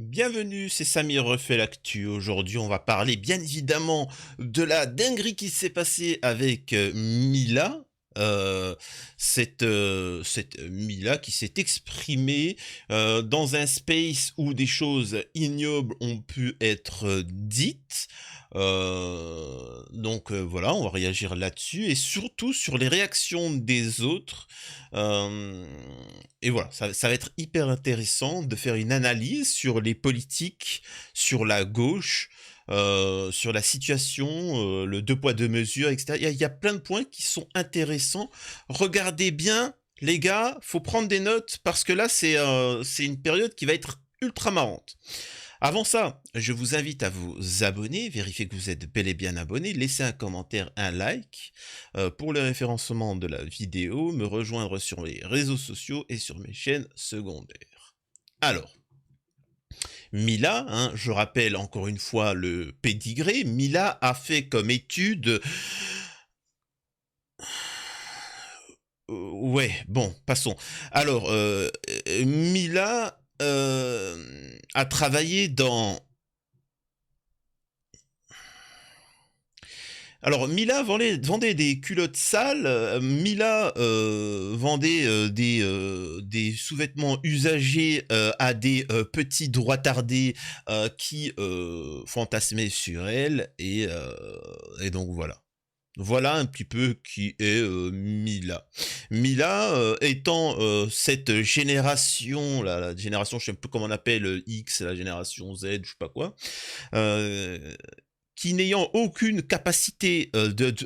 Bienvenue, c'est Samir refait l'actu. Aujourd'hui, on va parler bien évidemment de la dinguerie qui s'est passée avec Mila. Cette Mila qui s'est exprimée dans un space où des choses ignobles ont pu être dites. Voilà, on va réagir là-dessus et surtout sur les réactions des autres. Euh, et voilà, ça va être hyper intéressant de faire une analyse sur les politiques, sur la gauche, sur la situation, le deux poids deux mesures, etc. Il y a plein de points qui sont intéressants. Regardez bien, les gars, faut prendre des notes parce que là, c'est une période qui va être ultra marrante. Avant ça, je vous invite à vous abonner, vérifier que vous êtes bel et bien abonné, laisser un commentaire, un like pour le référencement de la vidéo, me rejoindre sur les réseaux sociaux et sur mes chaînes secondaires. Alors, Mila, hein, je rappelle encore une fois le pédigré, Mila a fait comme étude... ouais, bon, passons. Alors, Mila a travaillé dans... Alors, Mila vendait des culottes sales, Mila vendait des sous-vêtements usagés à des petits droitardés qui fantasmaient sur elle, et donc voilà. Voilà un petit peu qui est Mila. Mila étant cette génération, la génération, je sais plus comment on appelle, X, la génération Z, je sais pas quoi, euh, qui n'ayant aucune capacité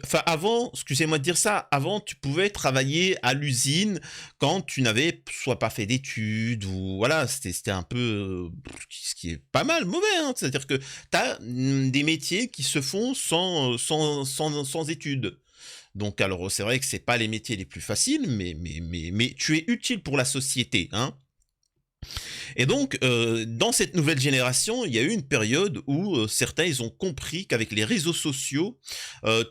enfin avant, excusez-moi de dire ça, avant tu pouvais travailler à l'usine quand tu n'avais soit pas fait d'études ou voilà, c'était un peu ce qui est pas mal mauvais, hein. C'est-à-dire que tu as des métiers qui se font sans études. Donc alors c'est vrai que c'est pas les métiers les plus faciles, mais tu es utile pour la société, hein. Et donc, dans cette nouvelle génération, il y a eu une période où certains, ils ont compris qu'avec les réseaux sociaux,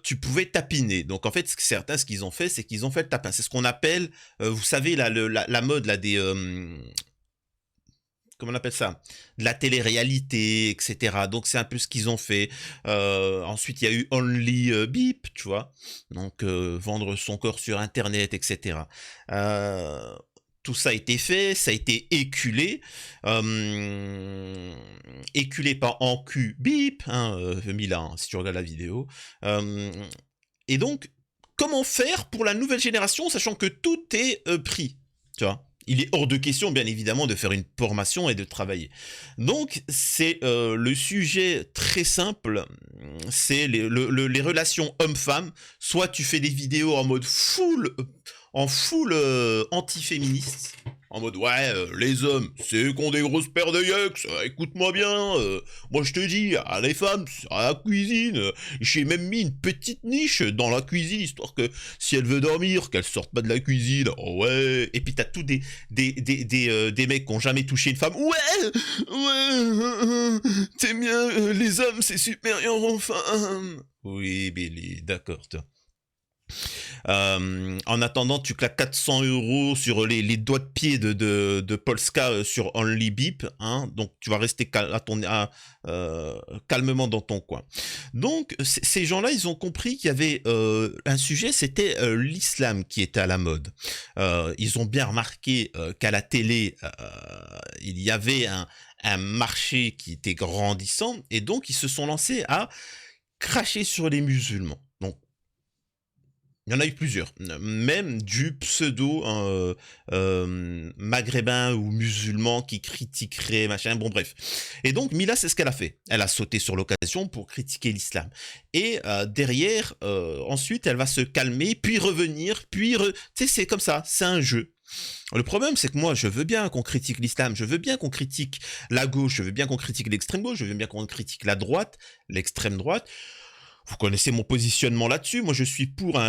tu pouvais tapiner. Donc, en fait, certains, ce qu'ils ont fait, c'est qu'ils ont fait le tapin. C'est ce qu'on appelle, vous savez, la mode là, des... comment on appelle ça? De la télé-réalité, etc. Donc, c'est un peu ce qu'ils ont fait. Ensuite, il y a eu Only Beep, tu vois. Donc, vendre son corps sur Internet, etc. Tout ça a été fait, ça a été éculé, éculé par en cul bip, hein, Milan, si tu regardes la vidéo. Euh, et donc, comment faire pour la nouvelle génération, sachant que tout est pris, tu vois? Il est hors de question, bien évidemment, de faire une formation et de travailler. Donc, c'est le sujet très simple, c'est les relations hommes-femmes. Soit tu fais des vidéos en full anti-féministe, en mode ouais, les hommes, c'est qu'on des grosses paires de yeux, écoute-moi bien, moi je te dis, les femmes, c'est à la cuisine, j'ai même mis une petite niche dans la cuisine, histoire que si elle veut dormir, qu'elle sorte pas de la cuisine, oh ouais, et puis t'as tous des mecs qui ont jamais touché une femme, ouais, t'es bien, les hommes c'est supérieur aux femmes. Oui, Billy, d'accord, toi. En attendant, tu claques 400 € sur les doigts de pied de Polska sur Only Beep, hein, donc tu vas rester calmement dans ton coin. Donc ces gens-là, ils ont compris qu'il y avait un sujet, c'était l'islam qui était à la mode. Ils ont bien remarqué qu'à la télé, il y avait un marché qui était grandissant, et donc ils se sont lancés à cracher sur les musulmans. Donc il y en a eu plusieurs, même du pseudo maghrébin ou musulman qui critiquerait, machin, bon bref. Et donc Mila, c'est ce qu'elle a fait. Elle a sauté sur l'occasion pour critiquer l'islam. Et derrière, ensuite, elle va se calmer, puis revenir, tu sais, c'est comme ça, c'est un jeu. Le problème, c'est que moi, je veux bien qu'on critique l'islam, je veux bien qu'on critique la gauche, je veux bien qu'on critique l'extrême gauche, je veux bien qu'on critique la droite, l'extrême droite. Vous connaissez mon positionnement là-dessus. Moi, je suis pour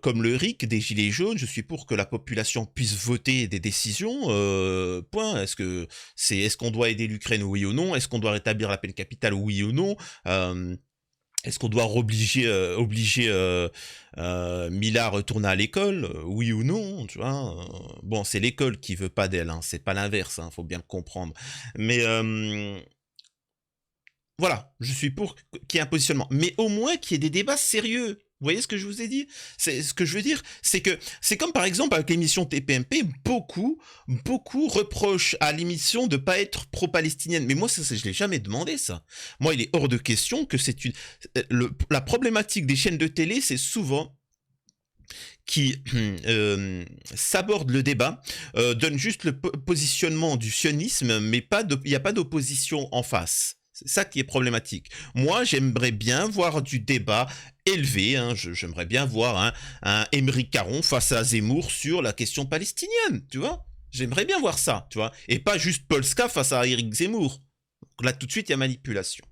comme le RIC des Gilets jaunes. Je suis pour que la population puisse voter des décisions. Point. Est-ce qu'on doit aider l'Ukraine, oui ou non? Est-ce qu'on doit rétablir la peine capitale, oui ou non? Est-ce qu'on doit obliger Mila à retourner à l'école? Oui ou non, tu vois? Bon, c'est l'école qui veut pas d'elle, hein, c'est pas l'inverse, hein, faut bien le comprendre. Mais voilà, je suis pour qu'il y ait un positionnement, mais au moins qu'il y ait des débats sérieux. Vous voyez ce que je vous ai dit? C'est ce que je veux dire, c'est que c'est comme par exemple avec l'émission TPMP, beaucoup reprochent à l'émission de pas être pro-palestinienne. Mais moi, ça, je l'ai jamais demandé ça. Moi, il est hors de question que c'est une la problématique des chaînes de télé, c'est souvent qui s'aborde le débat, donne juste le positionnement du sionisme, mais il n'y a pas d'opposition en face. C'est ça qui est problématique. Moi, j'aimerais bien voir du débat élevé. Hein, j'aimerais bien voir un Émeric Caron face à Zemmour sur la question palestinienne, tu vois. J'aimerais bien voir ça, tu vois. Et pas juste Polska face à Éric Zemmour. Là, tout de suite, il y a manipulation.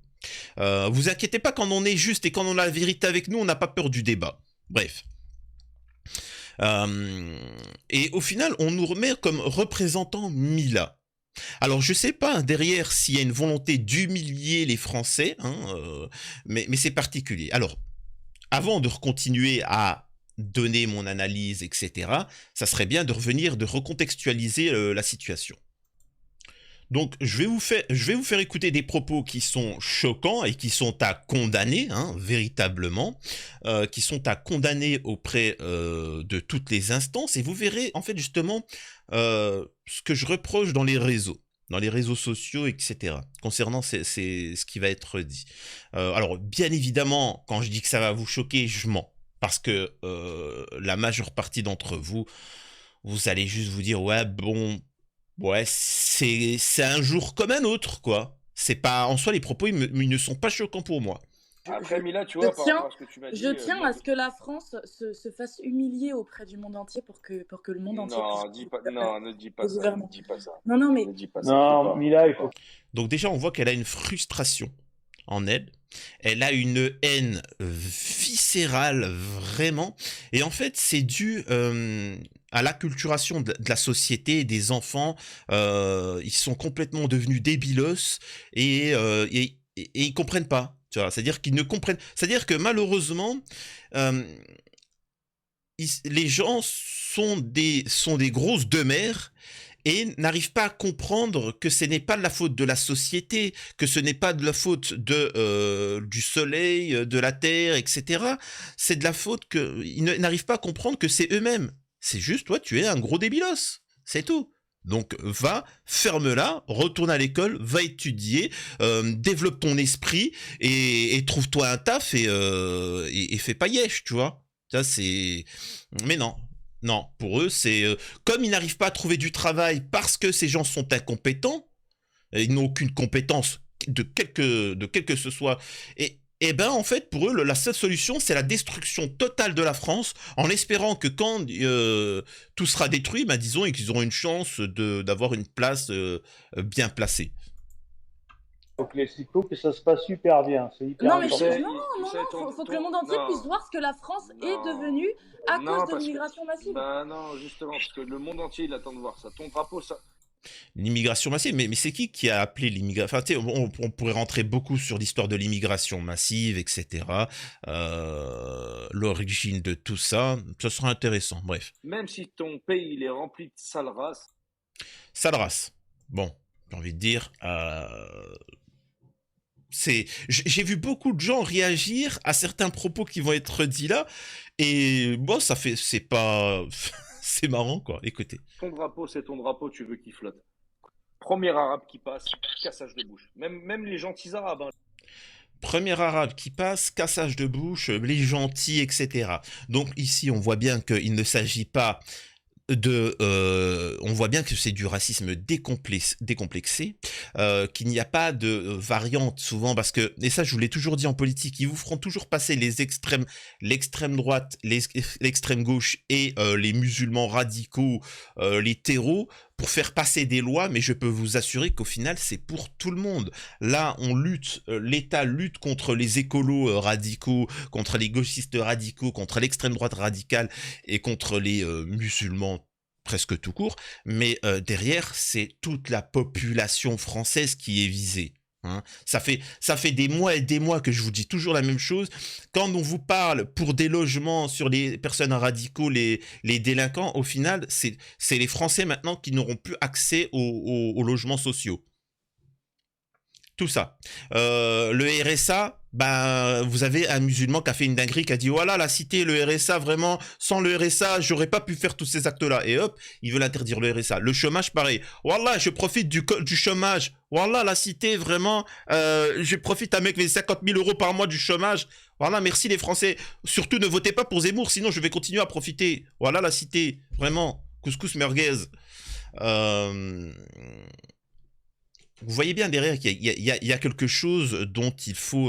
Vous inquiétez pas, quand on est juste et quand on a la vérité avec nous, on n'a pas peur du débat. Bref. Et au final, on nous remet comme représentant Mila. Alors, je sais pas derrière s'il y a une volonté d'humilier les Français, hein, mais c'est particulier. Alors, avant de continuer à donner mon analyse, etc., ça serait bien de revenir, de recontextualiser la situation. Donc, je vais vous faire écouter des propos qui sont choquants et qui sont à condamner, hein, véritablement, qui sont à condamner auprès de toutes les instances. Et vous verrez, en fait, justement, ce que je reproche dans les réseaux sociaux, etc., concernant ce qui va être dit. Alors, bien évidemment, quand je dis que ça va vous choquer, je mens. Parce que la majeure partie d'entre vous, vous allez juste vous dire, ouais, bon, ouais, c'est un jour comme un autre, quoi. C'est pas en soi les propos, ils ne sont pas choquants pour moi. Après, Mila, tu vois, par rapport à ce que tu m'as dit, je tiens moi, à ce que la France se fasse humilier auprès du monde entier pour que le monde entier non, puisse dis pas, non, ne dis pas le ça, ne gouvernement. dis pas ça, Non, non, mais ne dis pas ça. Non, Mila, il faut. Donc déjà, on voit qu'elle a une frustration en elle. Elle a une haine viscérale, vraiment. Et en fait, c'est dû à l'acculturation de la société, des enfants. Ils sont complètement devenus débilos et ils comprennent pas. Tu vois, c'est-à-dire qu'ils ne comprennent. C'est-à-dire que malheureusement, euh, les gens sont des grosses demeures et n'arrivent pas à comprendre que ce n'est pas de la faute de la société, que ce n'est pas de la faute du soleil, de la terre, etc. C'est de la faute qu'ils n'arrivent pas à comprendre que c'est eux-mêmes. C'est juste, toi, tu es un gros débilos. C'est tout. Donc va, ferme-la, retourne à l'école, va étudier, développe ton esprit et trouve-toi un taf et fais pas yesh, tu vois. Ça, c'est... Mais non, non, pour eux, c'est comme ils n'arrivent pas à trouver du travail parce que ces gens sont incompétents, ils n'ont aucune compétence de quel que ce soit. Et ben en fait, pour eux, la seule solution, c'est la destruction totale de la France, en espérant que quand tout sera détruit, ben disons, et qu'ils auront une chance d'avoir une place bien placée. Il faut que ça se passe super bien. C'est hyper non, mais important. faut que le monde entier puisse voir ce que la France est devenue à cause de l'immigration massive. Bah non, justement, parce que le monde entier, il attend de voir ça. Ton drapeau, ça... L'immigration massive, mais c'est qui a appelé l'immigration? Enfin, tu sais, on pourrait rentrer beaucoup sur l'histoire de l'immigration massive, etc. L'origine de tout ça, ça sera intéressant. Bref. Même si ton pays il est rempli de sales races. Sale race. Bon, j'ai envie de dire. J'ai vu beaucoup de gens réagir à certains propos qui vont être dits là, et bon, c'est pas, c'est marrant quoi. Écoutez. Ton drapeau, c'est ton drapeau, tu veux qu'il flotte. Premier arabe qui passe, cassage de bouche. Même les gentils arabes. Hein. Premier arabe qui passe, cassage de bouche, les gentils, etc. Donc ici, on voit bien qu'il ne s'agit pas on voit bien que c'est du racisme décomplexé, qu'il n'y a pas de variante souvent, parce que, et ça je vous l'ai toujours dit en politique, ils vous feront toujours passer l'extrême droite, l'extrême gauche et les musulmans radicaux, les terreaux, pour faire passer des lois, mais je peux vous assurer qu'au final, c'est pour tout le monde. Là, l'État lutte contre les écolos radicaux, contre les gauchistes radicaux, contre l'extrême droite radicale et contre les musulmans presque tout court, mais derrière, c'est toute la population française qui est visée. Hein. Ça fait des mois et des mois que je vous dis toujours la même chose. Quand on vous parle pour des logements sur les personnes radicaux, les délinquants, au final, c'est les Français maintenant qui n'auront plus accès aux logements sociaux. Tout ça. Le RSA, ben, vous avez un musulman qui a fait une dinguerie, qui a dit voilà, la cité, le RSA, vraiment, sans le RSA, j'aurais pas pu faire tous ces actes-là. Et hop, ils veulent interdire le RSA. Le chômage, pareil. Voilà, je profite du chômage. Voilà, la cité, vraiment, je profite avec les 50 000 € par mois du chômage. Voilà, merci les Français. Surtout, ne votez pas pour Zemmour, sinon je vais continuer à profiter. Voilà, la cité, vraiment. Couscous merguez. Vous voyez bien derrière qu'il y a quelque chose dont il faut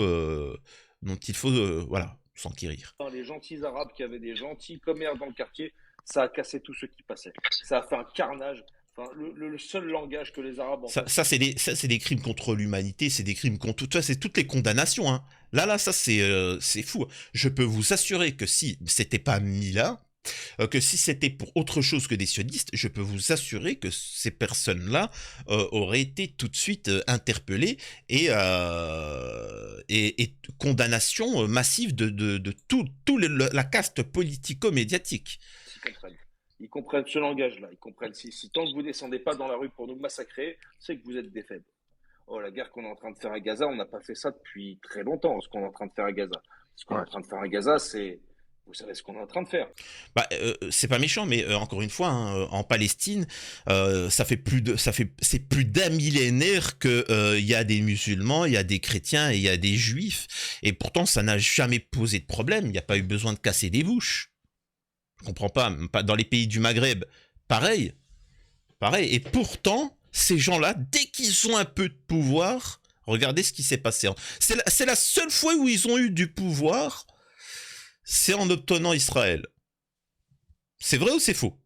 voilà, s'enquérir. Les gentils arabes qui avaient des gentils commerces dans le quartier, ça a cassé tous ceux qui passaient. Ça a fait un carnage. Enfin, le seul langage que les Arabes ont fait. Ça c'est des crimes contre l'humanité, c'est des crimes contre tout ça, c'est toutes les condamnations. Hein. Là, ça c'est fou. Je peux vous assurer que si c'était pas Mila, que si c'était pour autre chose que des sionistes, je peux vous assurer que ces personnes-là auraient été tout de suite interpellées et condamnation massive de tout la caste politico-médiatique. Ils comprennent ce langage-là. Ils comprennent si tant que vous descendez pas dans la rue pour nous massacrer, c'est que vous êtes des faibles. Oh, la guerre qu'on est en train de faire à Gaza, on n'a pas fait ça depuis très longtemps, ce qu'on est en train de faire à Gaza. Ce qu'on est en train de faire à Gaza, c'est... Vous savez ce qu'on est en train de faire. Bah, c'est pas méchant, mais encore une fois, hein, en Palestine, c'est plus d'un millénaire que y a des musulmans, il y a des chrétiens et il y a des juifs, et pourtant ça n'a jamais posé de problème. Il n'y a pas eu besoin de casser des bouches. Je comprends pas. Dans les pays du Maghreb, pareil. Et pourtant, ces gens-là, dès qu'ils ont un peu de pouvoir, regardez ce qui s'est passé. C'est la seule fois où ils ont eu du pouvoir. C'est en obtenant Israël. C'est vrai ou c'est faux?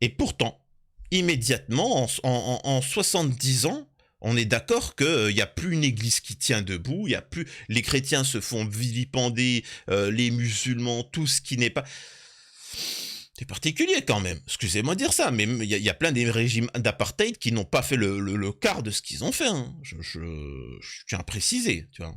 Et pourtant, immédiatement, en 70 ans, on est d'accord qu'il n'y a plus une église qui tient debout, il y a plus, les chrétiens se font vilipender, les musulmans, tout ce qui n'est pas... C'est particulier quand même, excusez-moi de dire ça, mais il y a plein des régimes d'apartheid qui n'ont pas fait le quart de ce qu'ils ont fait. Hein. Je tiens à préciser, tu vois.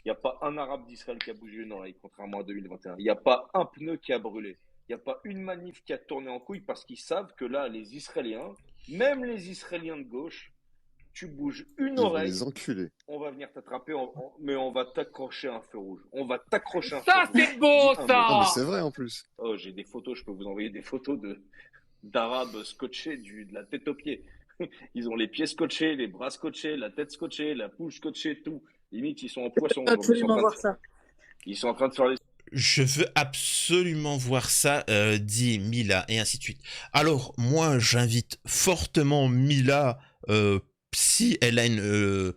Il n'y a pas un arabe d'Israël qui a bougé une oreille, contrairement à 2021. Il n'y a pas un pneu qui a brûlé. Il n'y a pas une manif qui a tourné en couille parce qu'ils savent que là, les Israéliens, même les Israéliens de gauche, tu bouges une oreille, les enculés. On va venir t'attraper, mais on va t'accrocher un feu rouge. On va t'accrocher un feu Ça, rouge. c'est beau, ça! Ah, mais c'est vrai en plus. Oh, j'ai des photos, je peux vous envoyer des photos d'arabes scotchés de la tête aux pieds. Ils ont les pieds scotchés, les bras scotchés, la tête scotchée, la bouche scotchée, tout. Limite, ils sont en poisson. Absolument voir ça. Ils sont en train de faire les... Je veux absolument voir ça, dit Mila, et ainsi de suite. Alors, moi, j'invite fortement Mila, si elle a une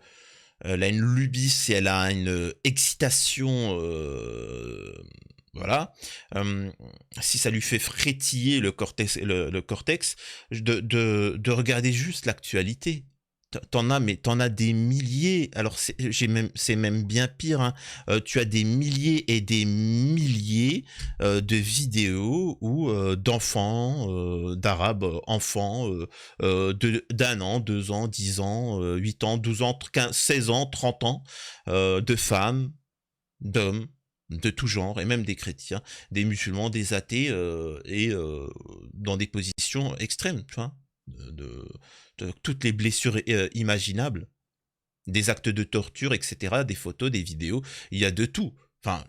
lubie, si elle a une excitation, voilà, si ça lui fait frétiller le cortex, de regarder juste l'actualité. T'en as des milliers. Alors c'est même bien pire. Hein. Tu as des milliers et des milliers de vidéos où d'enfants, d'arabes enfants d'1 an, 2 ans, 10 ans, 8 ans, 12 ans, 15, 16 ans, 30 ans, de femmes, d'hommes, de tout genre, et même des chrétiens, des musulmans, des athées, et dans des positions extrêmes, tu vois, de toutes les blessures imaginables, des actes de torture, etc., des photos, des vidéos, il y a de tout. Enfin,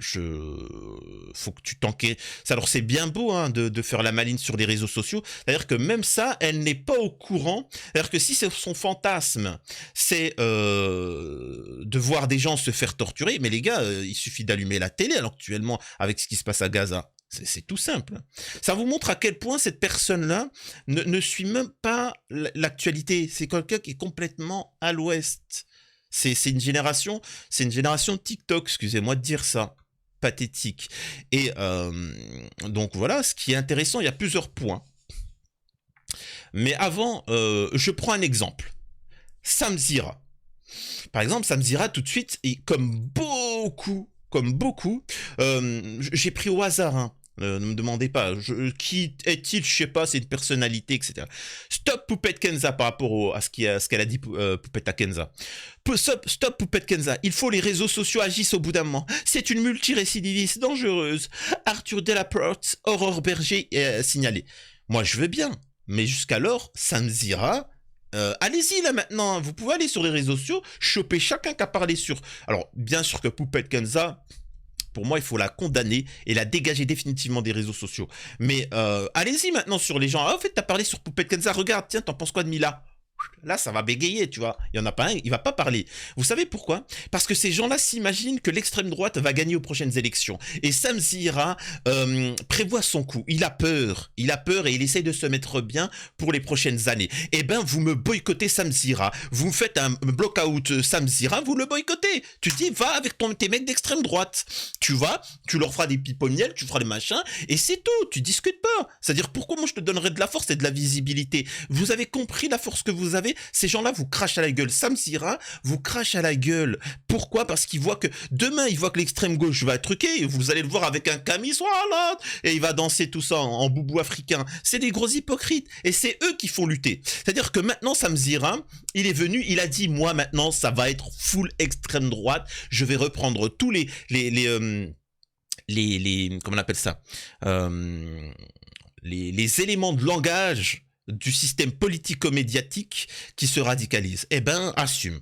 faut que tu t'enquêtes. Alors c'est bien beau hein, de faire la maline sur les réseaux sociaux. C'est-à-dire que même ça, elle n'est pas au courant. C'est-à-dire que si son fantasme, c'est de voir des gens se faire torturer, mais les gars, il suffit d'allumer la télé actuellement avec ce qui se passe à Gaza. C'est tout simple. Ça vous montre à quel point cette personne-là ne suit même pas l'actualité. C'est quelqu'un qui est complètement à l'ouest. C'est une génération TikTok, excusez-moi de dire ça. Pathétique. Et donc voilà, ce qui est intéressant, il y a plusieurs points. Mais avant, je prends un exemple. Samzira. Par exemple, Samzira, tout de suite, et comme beaucoup, j'ai pris au hasard, hein, Ne me demandez pas. Qui est-il? Je sais pas, c'est une personnalité, etc. Stop Poupette Kenza par rapport à ce qu'elle a dit, Poupette Kenza. Stop Poupette Kenza. Il faut les réseaux sociaux agissent au bout d'un moment. C'est une multirécidiviste dangereuse. Arthur Delaporte, Aurore Berger signalé. Moi, je veux bien. Mais jusqu'alors, Samzira... allez-y là maintenant, vous pouvez aller sur les réseaux sociaux, choper chacun qui a parlé sur... Alors, bien sûr que Poupette Kenza, pour moi, il faut la condamner et la dégager définitivement des réseaux sociaux. Mais allez-y maintenant sur les gens. Ah, en fait, t'as parlé sur Poupette Kenza, regarde, tiens, t'en penses quoi de Mila? Là, ça va bégayer, tu vois. Il y en a pas un, il va pas parler. Vous savez pourquoi? Parce que ces gens-là s'imaginent que l'extrême droite va gagner aux prochaines élections. Et Samzira prévoit son coup. Il a peur et il essaye de se mettre bien pour les prochaines années. Eh ben, vous me boycottez Samzira. Vous me faites un block-out Samzira, vous le boycottez. Tu dis, va avec tes mecs d'extrême droite. Tu vas, tu leur feras des pipes au miel, tu feras des machins, et c'est tout. Tu discutes pas. C'est-à-dire, pourquoi moi je te donnerais de la force et de la visibilité? Vous avez compris la force que vous avez? Ces gens-là vous crachent à la gueule. Samzira vous crache à la gueule. Pourquoi? Parce qu'ils voient que demain, ils voient que l'extrême gauche va truquer. Vous allez le voir avec un camis, voilà, et il va danser tout ça en boubou africain. C'est des gros hypocrites. Et c'est eux qui font lutter. C'est-à-dire que maintenant, Samzira, il est venu, il a dit, moi maintenant, ça va être full extrême droite. Je vais reprendre tous les comment on appelle ça? Les éléments de langage du système politico-médiatique qui se radicalise. Eh ben, assume.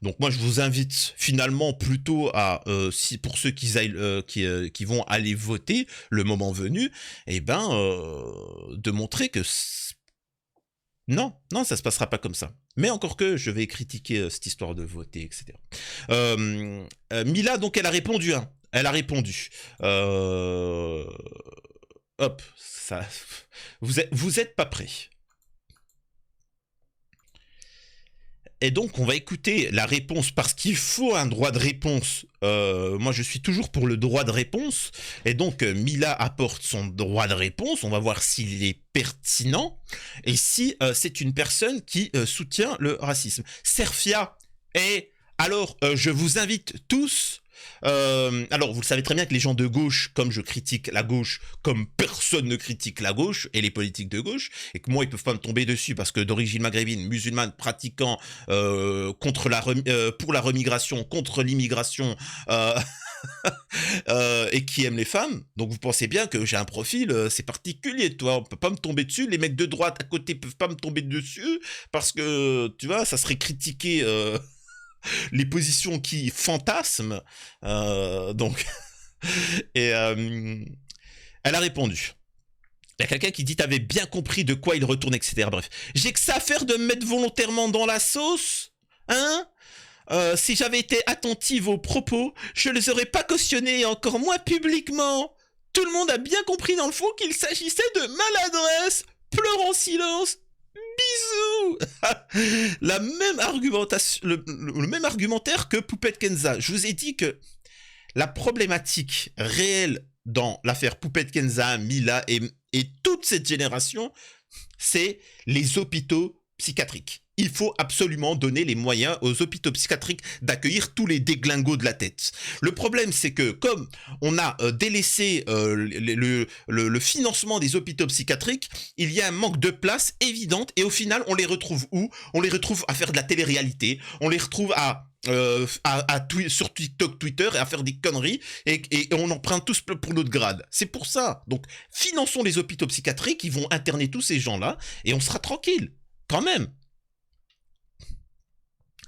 Donc moi, je vous invite finalement plutôt à, pour ceux qui vont aller voter le moment venu, eh ben, de montrer que non, ça se passera pas comme ça. Mais encore que je vais critiquer cette histoire de voter, etc. Mila, donc, elle a répondu. Hein. Elle a répondu. Hop, ça, vous êtes pas prêts. Et donc, on va écouter la réponse parce qu'il faut un droit de réponse. Moi, je suis toujours pour le droit de réponse. Et donc, Mila apporte son droit de réponse. On va voir s'il est pertinent et si c'est une personne qui soutient le racisme. Serfia, alors, je vous invite tous... alors, vous le savez très bien que les gens de gauche, comme je critique la gauche, comme personne ne critique la gauche et les politiques de gauche, et que moi, ils peuvent pas me tomber dessus parce que d'origine maghrébine, musulmane, pratiquant pour la remigration, contre l'immigration, et qui aime les femmes. Donc, vous pensez bien que j'ai un profil, c'est particulier, toi. On peut pas me tomber dessus. Les mecs de droite à côté peuvent pas me tomber dessus parce que, tu vois, ça serait critiquer... les positions qui fantasment, donc, et elle a répondu. Il y a quelqu'un qui dit t'avais bien compris de quoi il retourne, etc. Bref, j'ai que ça à faire de me mettre volontairement dans la sauce, hein? Si j'avais été attentive aux propos, je les aurais pas cautionnés et encore moins publiquement. Tout le monde a bien compris dans le fond qu'il s'agissait de maladresse. Pleure en silence. Bisous. La même argumentation, le même argumentaire que Poupette Kenza. Je vous ai dit que la problématique réelle dans l'affaire Poupette Kenza, Mila et toute cette génération, c'est les hôpitaux psychiatriques. Il faut absolument donner les moyens aux hôpitaux psychiatriques d'accueillir tous les déglingos de la tête. Le problème, c'est que comme on a délaissé le financement des hôpitaux psychiatriques, il y a un manque de place évidente et au final, on les retrouve où? On les retrouve à faire de la télé-réalité, on les retrouve sur TikTok, Twitter et à faire des conneries et on en prend tous pour notre grade. C'est pour ça. Donc, finançons les hôpitaux psychiatriques, ils vont interner tous ces gens-là et on sera tranquille, quand même.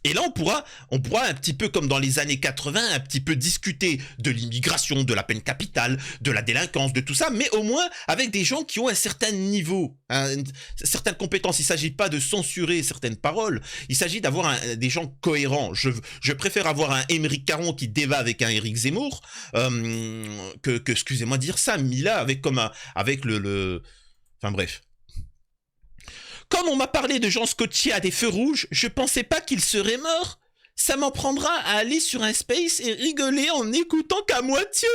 Et là, on pourra un petit peu comme dans les années 80, un petit peu discuter de l'immigration, de la peine capitale, de la délinquance, de tout ça, mais au moins avec des gens qui ont un certain niveau, certaines compétences. Il ne s'agit pas de censurer certaines paroles, il s'agit d'avoir des gens cohérents. Je préfère avoir un Émeric Caron qui débat avec un Éric Zemmour, que excusez-moi de dire ça, Mila avec enfin bref. Comme on m'a parlé de gens scotchés à des feux rouges, je pensais pas qu'ils seraient morts. Ça m'en prendra à aller sur un space et rigoler en n'écoutant qu'à moitié.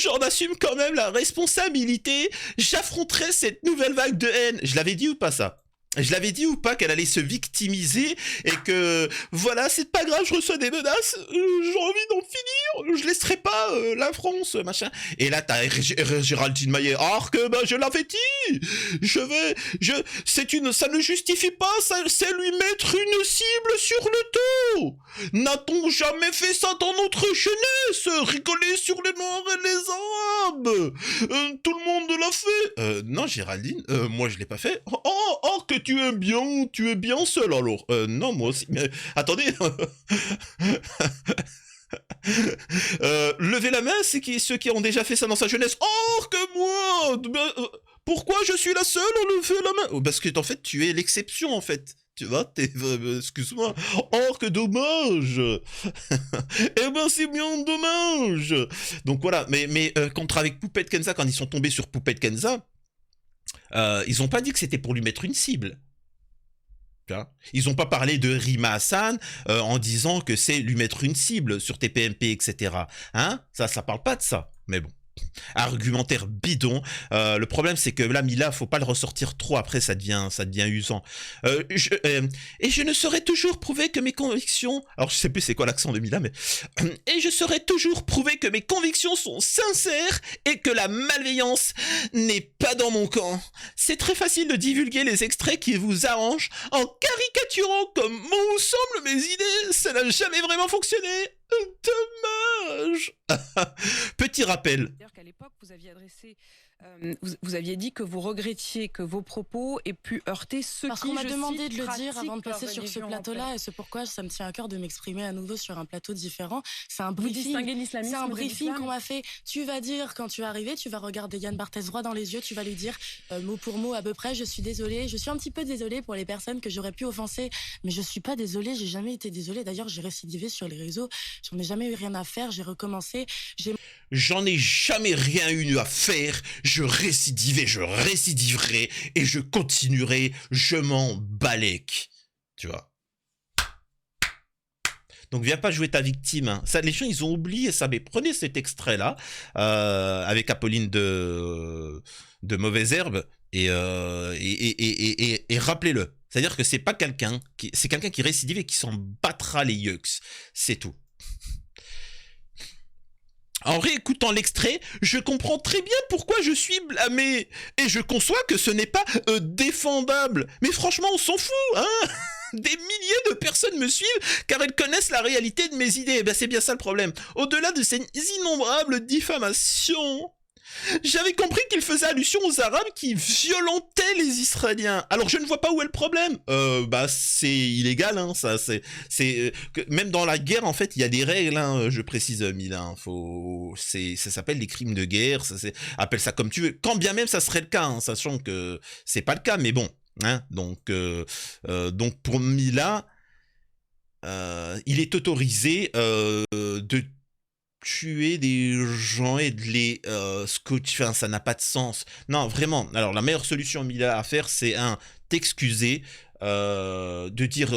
J'en assume quand même la responsabilité. J'affronterai cette nouvelle vague de haine. Je l'avais dit ou pas ça? Je l'avais dit ou pas qu'elle allait se victimiser et que voilà, c'est pas grave, je reçois des menaces, j'ai envie d'en finir, je laisserai pas la France, machin. Et là, t'as Géraldine Maillet, alors que bah, je l'avais dit, ça ne justifie pas, c'est lui mettre une cible sur le dos. N'a-t-on jamais fait ça dans notre jeunesse, rigoler sur les Noirs et les Arabes? Tout le monde l'a fait. Non, Géraldine, moi je l'ai pas fait. Oh, que tu es bien seul alors. Non, moi aussi. Mais attendez. Levez la main, c'est ceux qui ont déjà fait ça dans sa jeunesse. Oh, que moi. Pourquoi je suis la seule à lever la main? Parce que en fait, tu es l'exception en fait. Tu vois, excuse-moi. Oh, que dommage. Eh ben, c'est bien dommage. Donc voilà, mais contre avec Poupette Kenza, quand ils sont tombés sur Poupette Kenza, ils ont pas dit que c'était pour lui mettre une cible. Ils ont pas parlé de Rima Hassan en disant que c'est lui mettre une cible sur TPMP, etc. Hein? Ça parle pas de ça. Mais bon. Argumentaire bidon. Le problème, c'est que là, Mila, faut pas le ressortir trop. Après, ça devient usant. Et je ne saurais toujours prouver que mes convictions... Alors, je sais plus c'est quoi l'accent de Mila, mais... Et je saurais toujours prouver que mes convictions sont sincères et que la malveillance n'est pas dans mon camp. C'est très facile de divulguer les extraits qui vous arrangent en caricaturant comme bon vous semble mes idées. Ça n'a jamais vraiment fonctionné. Dommage. Petit rappel. C'est-à-dire qu'à l'époque, vous aviez adressé, vous aviez dit que vous regrettiez que vos propos aient pu heurter ceux Parce qui, qu'on m'a je demandé cite, de le dire avant de pratiquent passer leur sur ce religion, plateau-là, en fait. et c'est pourquoi ça me tient à cœur de m'exprimer à nouveau sur un plateau différent. C'est un Vous briefing. distinguez l'islamisme C'est un de briefing l'islam. qu'on m'a fait. Tu vas dire, quand tu es arrivé, tu vas regarder Yann Barthès droit dans les yeux, tu vas lui dire mot pour mot à peu près, je suis désolée. Je suis un petit peu désolée pour les personnes que j'aurais pu offenser, mais je suis pas désolée, j'ai jamais été désolée. D'ailleurs, j'ai récidivé sur les réseaux, j'en ai jamais eu rien à faire, j'ai recommencé. J'en ai jamais rien eu à faire, je récidiverai et je continuerai, je m'en balèque. Tu vois. Donc viens pas jouer ta victime. Hein. Ça, les gens, ils ont oublié ça. Mais prenez cet extrait-là, avec Apolline de Mauvaise Herbe, et rappelez-le. C'est-à-dire que c'est pas quelqu'un c'est quelqu'un qui récidive et qui s'en battra les yeux. C'est tout. En réécoutant l'extrait, je comprends très bien pourquoi je suis blâmé. Et je conçois que ce n'est pas défendable. Mais franchement, on s'en fout, hein. Des milliers de personnes me suivent car elles connaissent la réalité de mes idées. Eh ben, c'est bien ça le problème. Au-delà de ces innombrables diffamations, j'avais compris qu'il faisait allusion aux Arabes qui violentaient les Israéliens. Alors je ne vois pas où est le problème. Bah c'est illégal, hein. Ça même dans la guerre en fait il y a des règles. Hein, je précise, Mila. Hein, ça s'appelle les crimes de guerre. Appelle ça comme tu veux. Quand bien même ça serait le cas, hein, sachant que c'est pas le cas, mais bon. Hein, donc pour Mila, il est autorisé de tuer des gens et de les scotcher, enfin, ça n'a pas de sens. Non, vraiment. Alors, la meilleure solution, Mila, à faire, c'est t'excuser, de dire,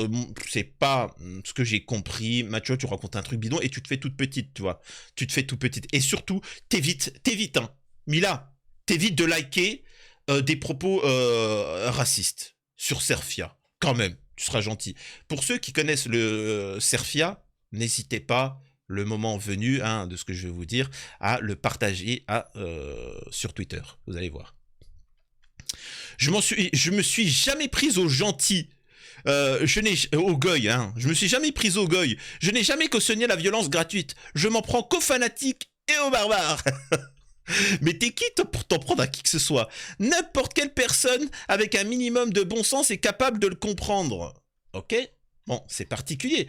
c'est pas ce que j'ai compris, Mathieu, tu racontes un truc bidon, et tu te fais toute petite, tu vois. Tu te fais toute petite. Et surtout, t'évites, hein. Mila, t'évites de liker des propos racistes sur Serfia. Quand même, tu seras gentil. Pour ceux qui connaissent le Serfia, n'hésitez pas, le moment venu, hein, de ce que je vais vous dire, à le partager sur Twitter. Vous allez voir. Je me suis jamais prise au gentil. Au goy, hein. Je me suis jamais prise au goy. Je n'ai jamais cautionné la violence gratuite. Je m'en prends qu'aux fanatiques et aux barbares. Mais t'es qui pour t'en prendre à qui que ce soit? N'importe quelle personne avec un minimum de bon sens est capable de le comprendre. Ok? Bon, c'est particulier.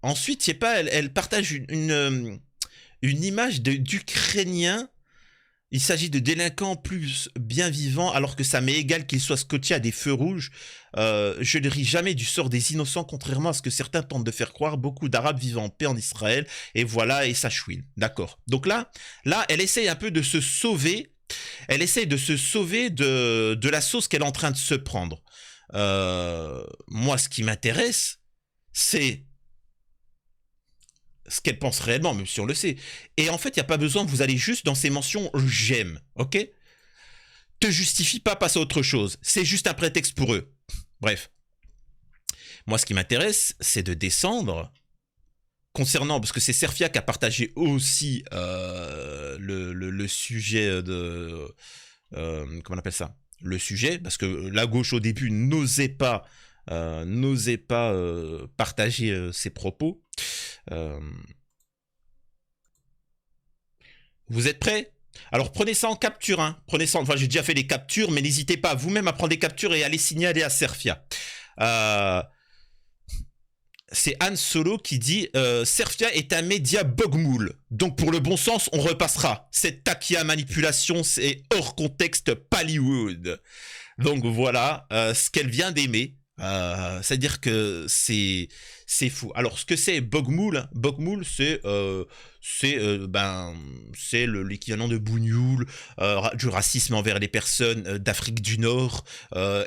Ensuite, je sais pas, elle partage une image d'Ukrainien. Il s'agit de délinquants plus bien vivants, alors que ça m'est égal qu'ils soient scotchés à des feux rouges. Je ne ris jamais du sort des innocents, contrairement à ce que certains tentent de faire croire. Beaucoup d'Arabes vivent en paix en Israël, et voilà, et ça chouine. D'accord. Donc là, elle essaye un peu de se sauver. Elle essaye de se sauver de la sauce qu'elle est en train de se prendre. Moi, ce qui m'intéresse, c'est ce qu'elle pense réellement, même si on le sait. Et en fait, il n'y a pas besoin, vous allez juste dans ces mentions « j'aime », ok? te justifie pas, passe à autre chose. C'est juste un prétexte pour eux. Bref. Moi, ce qui m'intéresse, c'est de descendre concernant, parce que c'est Serfia qui a partagé aussi le sujet de... comment on appelle ça? Le sujet, parce que la gauche au début n'osait pas partager ses propos. Vous êtes prêts? Alors prenez ça en capture, hein. Prenez ça, enfin j'ai déjà fait des captures, mais n'hésitez pas vous-même à prendre des captures et à les signaler à Serfia. C'est Anne Solo qui dit Serfia est un média bogmoul. Donc pour le bon sens, on repassera. Cette taquilla manipulation, c'est hors contexte Pallywood. Donc voilà ce qu'elle vient d'aimer. C'est-à-dire que c'est fou. Alors ce que c'est bogmoul, c'est l'équivalent de bougnoul, du racisme envers les personnes d'Afrique du Nord,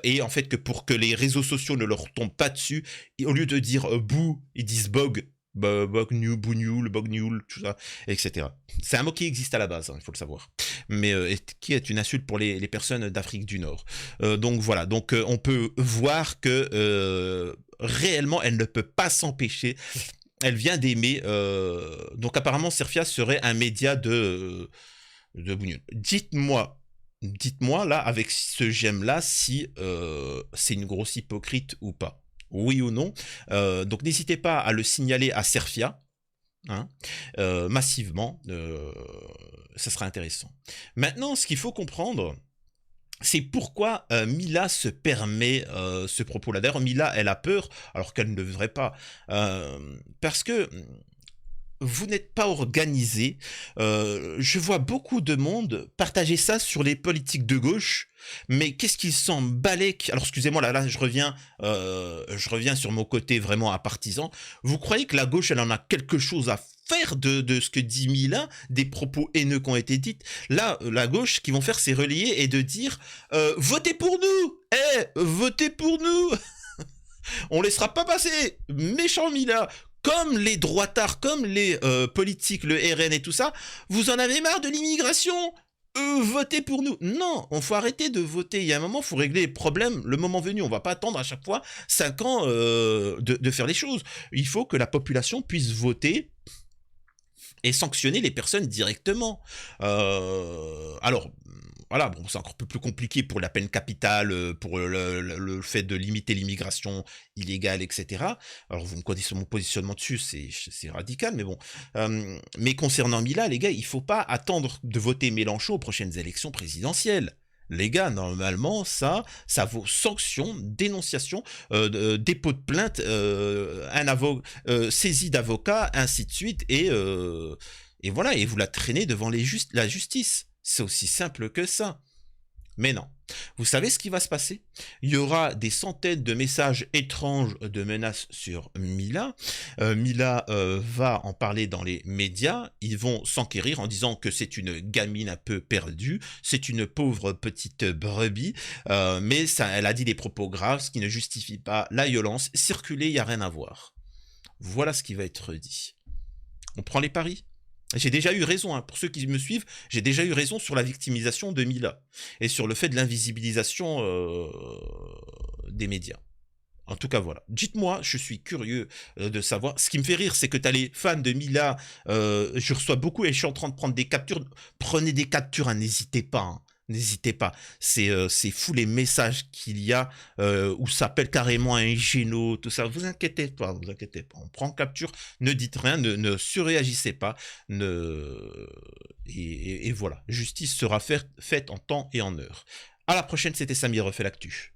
et en fait que pour que les réseaux sociaux ne leur tombent pas dessus, au lieu de dire bou, ils disent bog. Bougnoul, tout ça, etc. C'est un mot qui existe à la base, hein, il faut le savoir, mais qui est une insulte pour les personnes d'Afrique du Nord. Donc voilà, donc on peut voir que réellement elle ne peut pas s'empêcher. Elle vient d'aimer. Donc apparemment Serfia serait un média de bougnoul. Dites-moi là avec ce j'aime là si c'est une grosse hypocrite ou pas. Oui ou non. Donc n'hésitez pas à le signaler à Serfia, hein, massivement. Ça sera intéressant. Maintenant, ce qu'il faut comprendre, c'est pourquoi Mila se permet ce propos-là. D'ailleurs, Mila, elle a peur, alors qu'elle ne devrait pas. Parce que vous n'êtes pas organisé. Je vois beaucoup de monde partager ça sur les politiques de gauche. Mais qu'est-ce qu'ils s'en balèquent? Alors excusez-moi, là je reviens sur mon côté vraiment à partisan. Vous croyez que la gauche, elle en a quelque chose à faire de ce que dit Mila, des propos haineux qui ont été dits? Là, la gauche, ce qu'ils vont faire, c'est relayer et de dire votez pour nous, votez pour nous. On laissera pas passer, méchant Mila. Comme les droitards, comme les politiques, le RN et tout ça, vous en avez marre de l'immigration? Votez pour nous. Non, on faut arrêter de voter. Il y a un moment, il faut régler les problèmes le moment venu. On va pas attendre à chaque fois 5 ans de faire les choses. Il faut que la population puisse voter et sanctionner les personnes directement. Alors, voilà, bon, c'est encore un peu plus compliqué pour la peine capitale, pour le fait de limiter l'immigration illégale, etc. Alors, vous me connaissez mon positionnement dessus, c'est radical, mais bon. Mais concernant Mila, les gars, il faut pas attendre de voter Mélenchon aux prochaines élections présidentielles. Les gars, normalement, ça vaut sanction, dénonciation, dépôt de plainte, saisie d'avocat, ainsi de suite, et voilà, et vous la traînez devant la justice. C'est aussi simple que ça. Mais non. Vous savez ce qui va se passer? Il y aura des centaines de messages étranges de menaces sur Mila. Mila va en parler dans les médias. Ils vont s'enquérir en disant que c'est une gamine un peu perdue. C'est une pauvre petite brebis. Mais elle a dit des propos graves, ce qui ne justifie pas la violence. Circuler, il n'y a rien à voir. Voilà ce qui va être dit. On prend les paris? J'ai déjà eu raison, hein. Pour ceux qui me suivent, j'ai déjà eu raison sur la victimisation de Mila et sur le fait de l'invisibilisation des médias. En tout cas, voilà. Dites-moi, je suis curieux de savoir. Ce qui me fait rire, c'est que tu as les fans de Mila, je reçois beaucoup et je suis en train de prendre des captures. Prenez des captures, hein, n'hésitez pas. Hein. N'hésitez pas, c'est fou les messages qu'il y a où ça s'appelle carrément un géno, tout ça. Vous inquiétez pas, On prend capture, ne dites rien, ne surréagissez pas, et voilà. Justice sera faite en temps et en heure. À la prochaine, c'était Samir refait l'actu.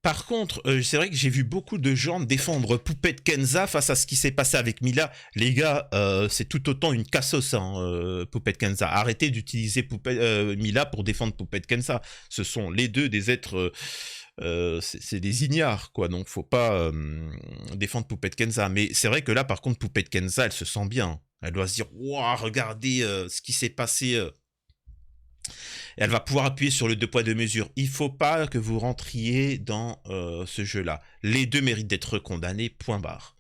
Par contre, c'est vrai que j'ai vu beaucoup de gens défendre Poupette Kenza face à ce qui s'est passé avec Mila. Les gars, c'est tout autant une cassos, hein, Poupette Kenza. Arrêtez d'utiliser Mila pour défendre Poupette Kenza. Ce sont les deux des êtres c'est des ignares, quoi. Donc, faut pas défendre Poupette Kenza. Mais c'est vrai que là, par contre, Poupette Kenza, elle se sent bien. Elle doit se dire, waouh, regardez ce qui s'est passé. Et elle va pouvoir appuyer sur le 2 poids 2 mesures. Il faut pas que vous rentriez dans ce jeu-là. Les deux méritent d'être condamnés, point barre.